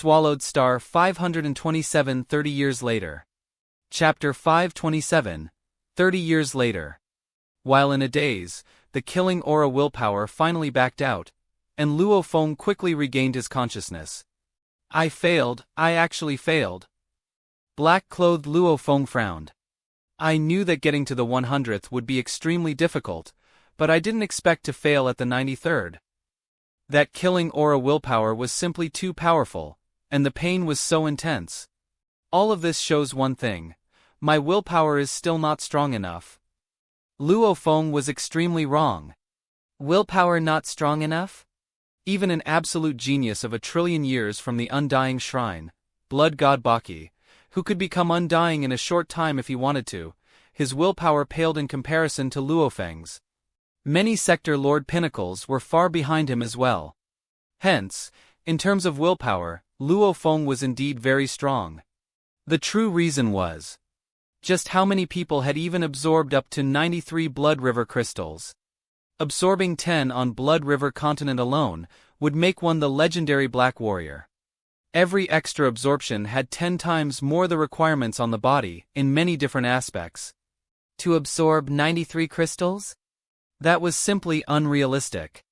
Swallowed Star 527 30 years later. Chapter 527, 30 years later. While in a daze, the killing aura willpower finally backed out, and Luo Feng quickly regained his consciousness. I actually failed. Black-clothed Luo Feng frowned. I knew that getting to the 100th would be extremely difficult, but I didn't expect to fail at the 93rd. That killing aura willpower was simply too powerful, and the pain was so intense. All of this shows one thing: my willpower is still not strong enough. Luo Feng was extremely wrong. Willpower not strong enough? Even an absolute genius of 1,000,000,000 years from the Undying Shrine, Blood God Baki, who could become undying in a short time if he wanted to, his willpower paled in comparison to Luo Feng's. Many Sector Lord Pinnacles were far behind him as well. Hence, in terms of willpower, Luo Feng was indeed very strong. The true reason was just how many people had even absorbed up to 93 Blood River crystals. Absorbing 10 on Blood River continent alone would make one the legendary Black Warrior. Every extra absorption had 10 times more the requirements on the body in many different aspects. To absorb 93 crystals? That was simply unrealistic.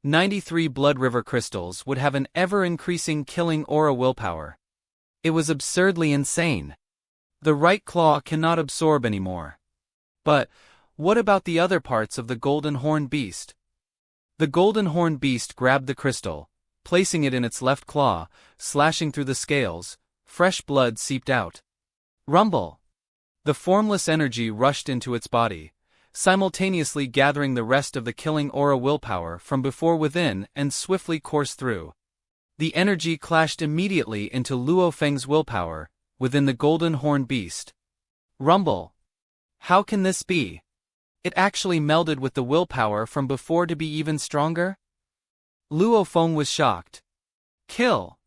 93 Blood River crystals would have an ever-increasing killing aura willpower. It was absurdly insane. The right claw cannot absorb anymore. But what about the other parts of the Golden Horn Beast? The Golden Horn Beast grabbed the crystal, placing it in its left claw, slashing through the scales. Fresh blood seeped out. Rumble! The formless energy rushed into its body, simultaneously gathering the rest of the killing aura willpower from before within and swiftly coursed through. The energy clashed immediately into Luo Feng's willpower, within the Golden Horn Beast. Rumble! How can this be? It actually melded with the willpower from before to be even stronger? Luo Feng was shocked. Kill!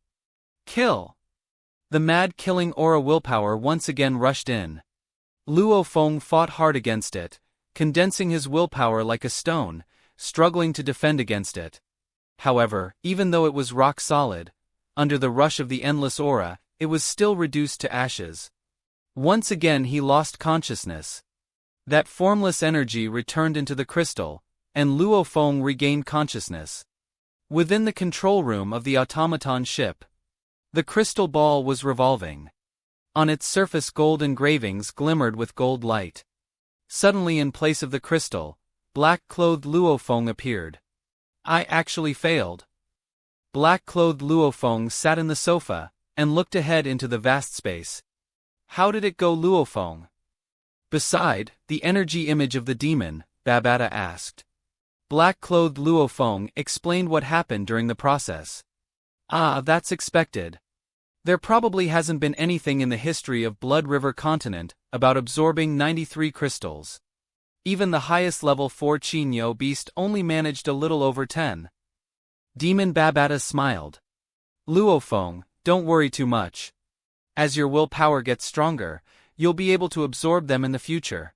Kill! The mad killing aura willpower once again rushed in. Luo Feng fought hard against it, condensing his willpower like a stone, struggling to defend against it. However, even though it was rock solid, under the rush of the endless aura, it was still reduced to ashes. Once again he lost consciousness. That formless energy returned into the crystal, and Luo Feng regained consciousness. Within the control room of the automaton ship, the crystal ball was revolving. On its surface gold engravings glimmered with gold light. Suddenly in place of the crystal, black-clothed Luo Feng appeared. I actually failed. Black-clothed Luo Feng sat in the sofa, and looked ahead into the vast space. How did it go, Luo Feng? Beside the energy image of the demon, Babata asked. Black-clothed Luo Feng explained what happened during the process. That's expected. There probably hasn't been anything in the history of Blood River continent about absorbing 93 crystals. Even the highest level 4 Qinyo beast only managed a little over 10. Demon Babata smiled. Luo Feng, don't worry too much. As your willpower gets stronger, you'll be able to absorb them in the future.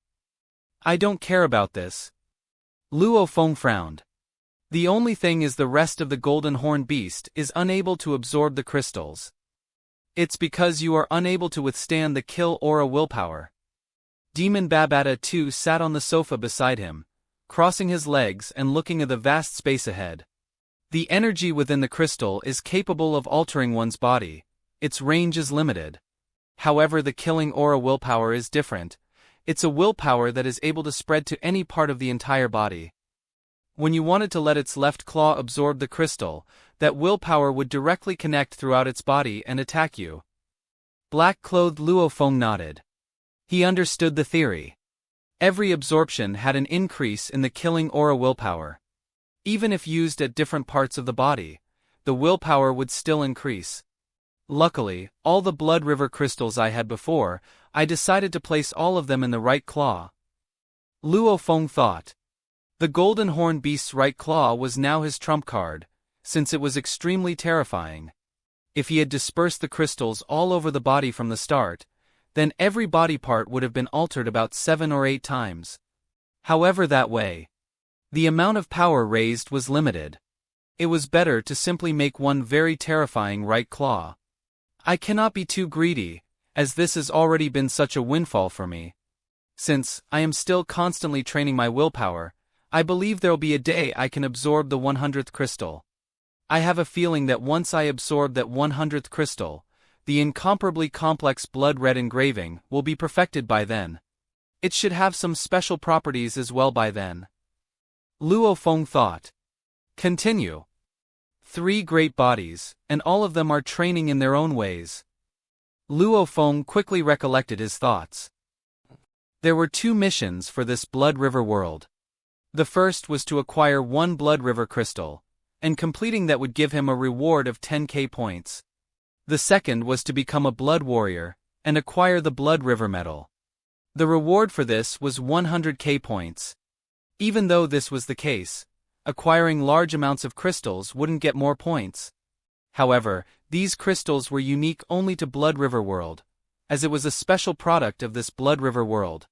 I don't care about this. Luo Feng frowned. The only thing is the rest of the Golden Horn Beast is unable to absorb the crystals. It's because you are unable to withstand the kill aura willpower. Demon Babata too sat on the sofa beside him, crossing his legs and looking at the vast space ahead. The energy within the crystal is capable of altering one's body. Its range is limited. However, the killing aura willpower is different. It's a willpower that is able to spread to any part of the entire body. When you wanted to let its left claw absorb the crystal, that willpower would directly connect throughout its body and attack you. Black-clothed Luo Feng nodded. He understood the theory. Every absorption had an increase in the killing aura willpower. Even if used at different parts of the body, the willpower would still increase. Luckily, all the Blood River crystals I had before, I decided to place all of them in the right claw. Luo Feng thought. The Golden Horn Beast's right claw was now his trump card, since it was extremely terrifying. If he had dispersed the crystals all over the body from the start, then every body part would have been altered about 7 or 8 times. However, that way, the amount of power raised was limited. It was better to simply make one very terrifying right claw. I cannot be too greedy, as this has already been such a windfall for me. Since I am still constantly training my willpower, I believe there'll be a day I can absorb the 100th crystal. I have a feeling that once I absorb that 100th crystal, the incomparably complex blood-red engraving will be perfected by then. It should have some special properties as well by then. Luo Feng thought. Continue. 3 great bodies, and all of them are training in their own ways. Luo Feng quickly recollected his thoughts. There were 2 missions for this Blood River world. The first was to acquire 1 Blood River crystal, and completing that would give him a reward of 10k points. The second was to become a blood warrior, and acquire the Blood River medal. The reward for this was 100k points. Even though this was the case, acquiring large amounts of crystals wouldn't get more points. However, these crystals were unique only to Blood River world, as it was a special product of this Blood River world.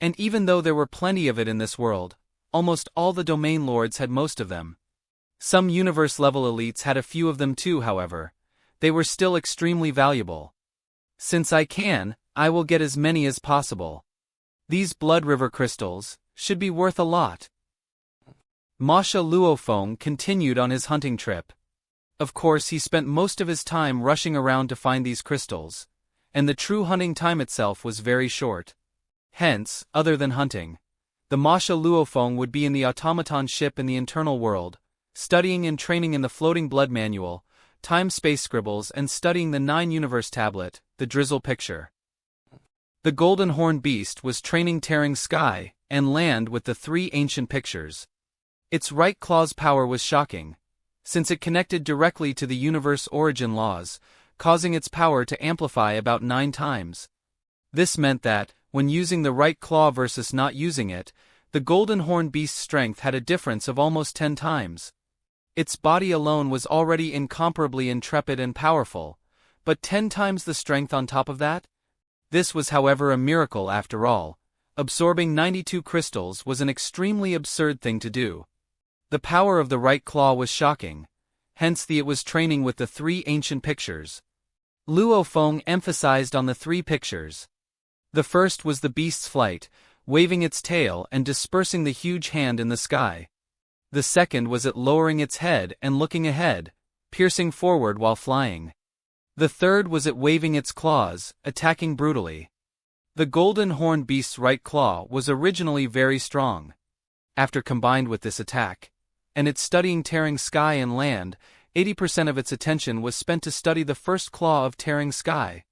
And even though there were plenty of it in this world, almost all the domain lords had most of them. Some universe-level elites had a few of them too, however. They were still extremely valuable. Since I can, I will get as many as possible. These Blood River crystals should be worth a lot. Masha Luo Feng continued on his hunting trip. Of course, he spent most of his time rushing around to find these crystals, and the true hunting time itself was very short. Hence, other than hunting, the Masha Luo Feng would be in the automaton ship in the internal world, studying and training in the floating blood manual, time-space scribbles, and studying the 9-universe tablet, the drizzle picture. The Golden Horn Beast was training tearing sky and land with the 3 ancient pictures. Its right claw's power was shocking, since it connected directly to the universe origin laws, causing its power to amplify about 9 times. This meant that, when using the right claw versus not using it, the Golden Horn Beast's strength had a difference of almost 10 times. Its body alone was already incomparably intrepid and powerful, but 10 times the strength on top of that? This was, however, a miracle after all. Absorbing 92 crystals was an extremely absurd thing to do. The power of the right claw was shocking, hence it was training with the 3 ancient pictures. Luo Feng emphasized on the 3 pictures. The first was the beast's flight, waving its tail and dispersing the huge hand in the sky. The second was it lowering its head and looking ahead, piercing forward while flying. The third was it waving its claws, attacking brutally. The Golden Horn Beast's right claw was originally very strong. After combined with this attack, and its studying tearing sky and land, 80% of its attention was spent to study the first claw of tearing sky.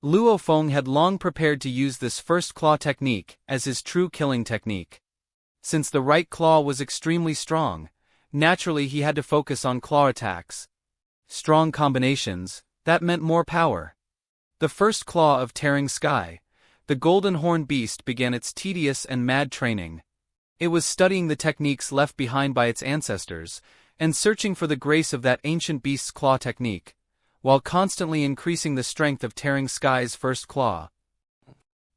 Luo Feng had long prepared to use this first claw technique as his true killing technique. Since the right claw was extremely strong, naturally he had to focus on claw attacks. Strong combinations, that meant more power. The first claw of tearing sky, the Golden Horn Beast began its tedious and mad training. It was studying the techniques left behind by its ancestors, and searching for the grace of that ancient beast's claw technique, while constantly increasing the strength of tearing sky's first claw.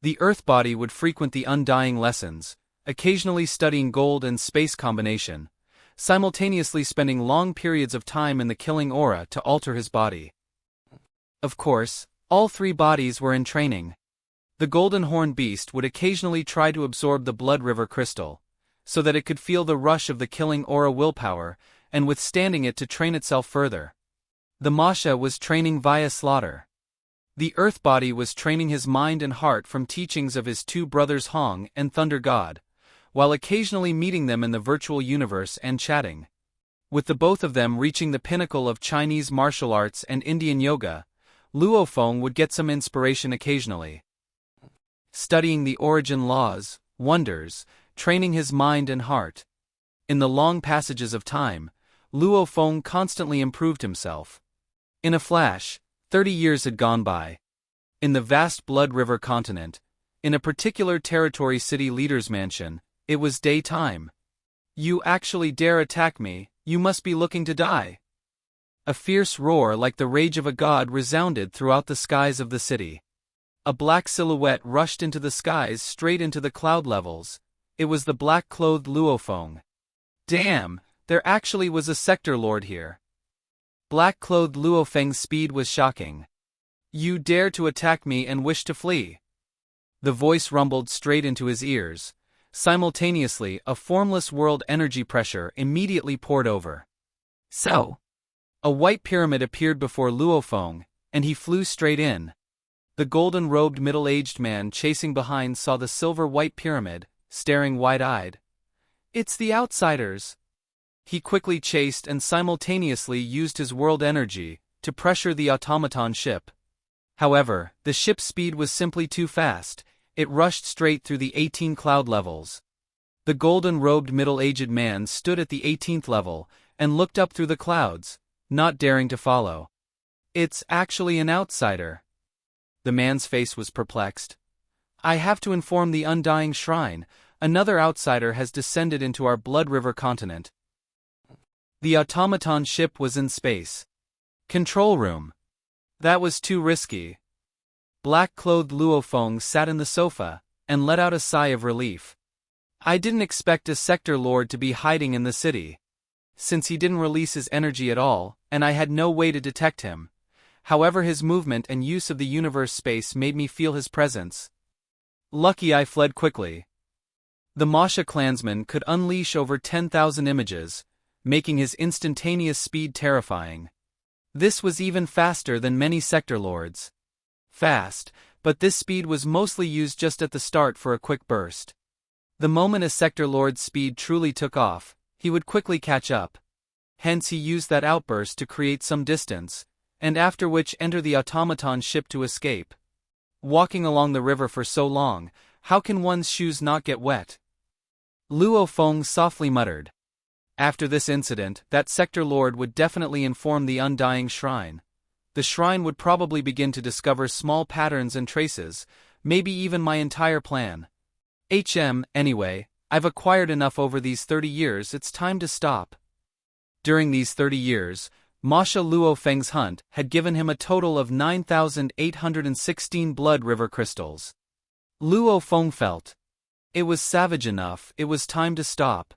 The Earth body would frequent the undying lessons, occasionally studying gold and space combination, simultaneously spending long periods of time in the killing aura to alter his body. Of course, all 3 bodies were in training. The Golden Horn Beast would occasionally try to absorb the Blood River crystal, so that it could feel the rush of the killing aura willpower, and withstanding it to train itself further. The Masha was training via slaughter. The Earth body was training his mind and heart from teachings of his 2 brothers Hong and Thunder God, while occasionally meeting them in the virtual universe and chatting. With the both of them reaching the pinnacle of Chinese martial arts and Indian yoga, Luo Feng would get some inspiration occasionally. Studying the origin laws, wonders, training his mind and heart. In the long passages of time, Luo Feng constantly improved himself. In a flash, 30 years had gone by. In the vast Blood River continent, in a particular territory city leader's mansion, it was daytime. "You actually dare attack me, you must be looking to die." A fierce roar like the rage of a god resounded throughout the skies of the city. A black silhouette rushed into the skies straight into the cloud levels. It was the black-clothed Luo Feng. Damn, there actually was a sector lord here. Black-clothed Luo Feng's speed was shocking. You dare to attack me and wish to flee? The voice rumbled straight into his ears. Simultaneously, a formless world energy pressure immediately poured over. So, a white pyramid appeared before Luo Feng, and he flew straight in. The golden-robed middle-aged man chasing behind saw the silver-white pyramid, staring wide-eyed. It's the outsiders. He quickly chased and simultaneously used his world energy to pressure the automaton ship. However, the ship's speed was simply too fast. It rushed straight through the 18 cloud levels. The golden-robed middle-aged man stood at the 18th level and looked up through the clouds, not daring to follow. It's actually an outsider. The man's face was perplexed. I have to inform the Undying Shrine. Another outsider has descended into our Blood River continent. The automaton ship was in space. Control room. That was too risky. Black-clothed Luo Feng sat in the sofa and let out a sigh of relief. I didn't expect a sector lord to be hiding in the city. Since he didn't release his energy at all, and I had no way to detect him. However, his movement and use of the universe space made me feel his presence. Lucky I fled quickly. The Masha clansman could unleash over 10,000 images, making his instantaneous speed terrifying. This was even faster than many sector lords. Fast, but this speed was mostly used just at the start for a quick burst. The moment a sector lord's speed truly took off, he would quickly catch up. Hence he used that outburst to create some distance, and after which enter the automaton ship to escape. Walking along the river for so long, how can one's shoes not get wet? Luo Feng softly muttered. After this incident, that sector lord would definitely inform the Undying Shrine. The shrine would probably begin to discover small patterns and traces, maybe even my entire plan. Anyway, I've acquired enough over these 30 years, it's time to stop. During these 30 years, Masha Luo Feng's hunt had given him a total of 9,816 Blood River crystals. Luo Feng felt. It was savage enough, it was time to stop.